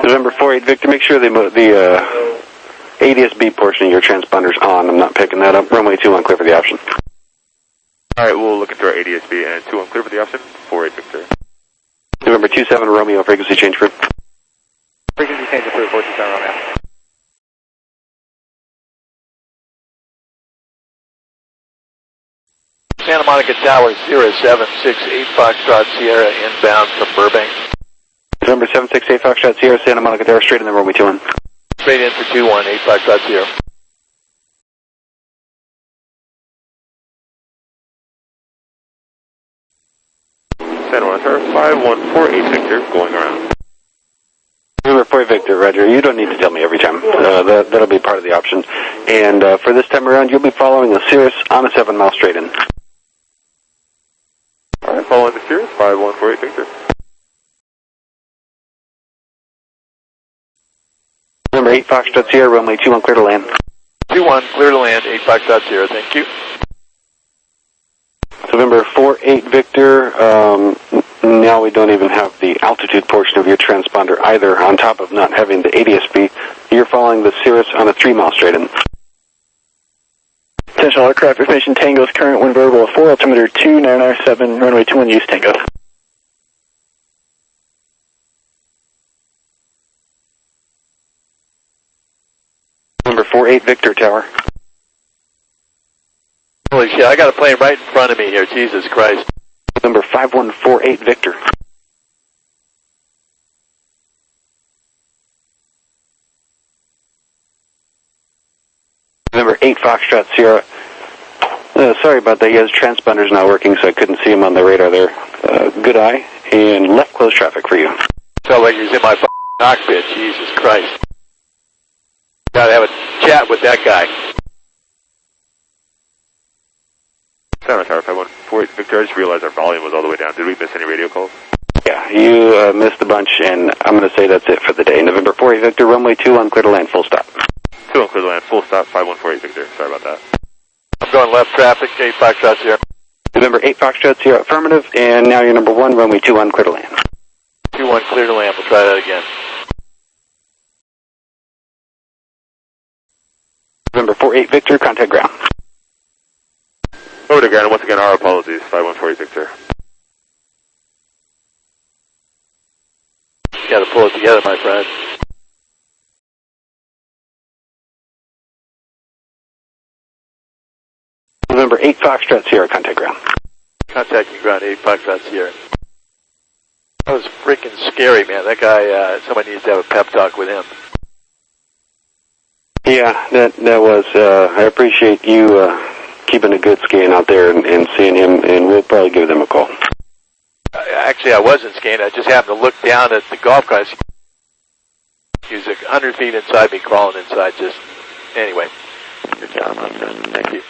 November 48 Victor, make sure the ADS-B portion of your transponder's on. I'm not picking that up. Runway 21, clear for the option. Alright, we'll look into our ADS-B and 21, clear for the option. 48 Victor. November 27 Romeo, frequency change approved. Frequency change approved, 427 Romeo. Santa Monica Tower, Cirrus 768 Foxtrot Sierra inbound from Burbank. November 768 Foxtrot Sierra, Santa Monica Tower, straight in the runway 21. Straight in for 218 Foxtrot Sierra. Santa Monica Tower, 5148 Victor, going around. November 48 Victor, roger. You don't need to tell me every time. That'll be part of the option. And for this time around, you'll be following the Cirrus on a 7-mile straight in. Alright, following the Cirrus, 5148 Victor. Number 8 Foxtrot Sierra, runway 21, clear to land. 21, clear to land, 8 Foxtrot Sierra, thank you. November 48 Victor, now we don't even have the altitude portion of your transponder either, on top of not having the ADS-B. You're following the Cirrus on a 3-mile straight in. Potential aircraft information Tango's current wind variable of 4, altimeter 2997, runway 21, use Tango. Number 48 Victor Tower. Holy shit, I got a plane right in front of me here, Jesus Christ. Number 5148 Victor. Number 8 Foxtrot Sierra. Sorry about that, his transponder's not working, so I couldn't see him on the radar there. Good eye, and left close traffic for you. Felt like he was in my cockpit, Jesus Christ. Gotta have a chat with that guy. Santa Tower, 5148 Victor, I just realized our volume was all the way down. Did we miss any radio calls? Yeah, you missed a bunch, and I'm going to say that's it for the day. November 48 Victor, runway 21, clear to land, full stop. 2 on clear to land, full stop, 5148 Victor. Sorry about that. I'm going left traffic, 8 Foxtrot Sierra. November 8 Foxtrot Sierra, affirmative, and now you're number 1, runway 21, clear to land. 21, clear to land, we'll try that again. November 48 Victor, contact ground. Over to ground, once again, our apologies, 5148 Victor. You gotta pull it together, my friend. November 8 Foxtrot Sierra, contact ground. Contacting ground, 8 Foxtrot Sierra. That was freaking scary, man. That guy, somebody needs to have a pep talk with him. Yeah, that was, I appreciate you keeping a good scan out there and seeing him, and we'll probably give them a call. Actually, I wasn't scanning. I just happened to look down at the golf cart. He was 100 feet inside me, crawling inside, just, anyway. Good job, my friend. Thank you.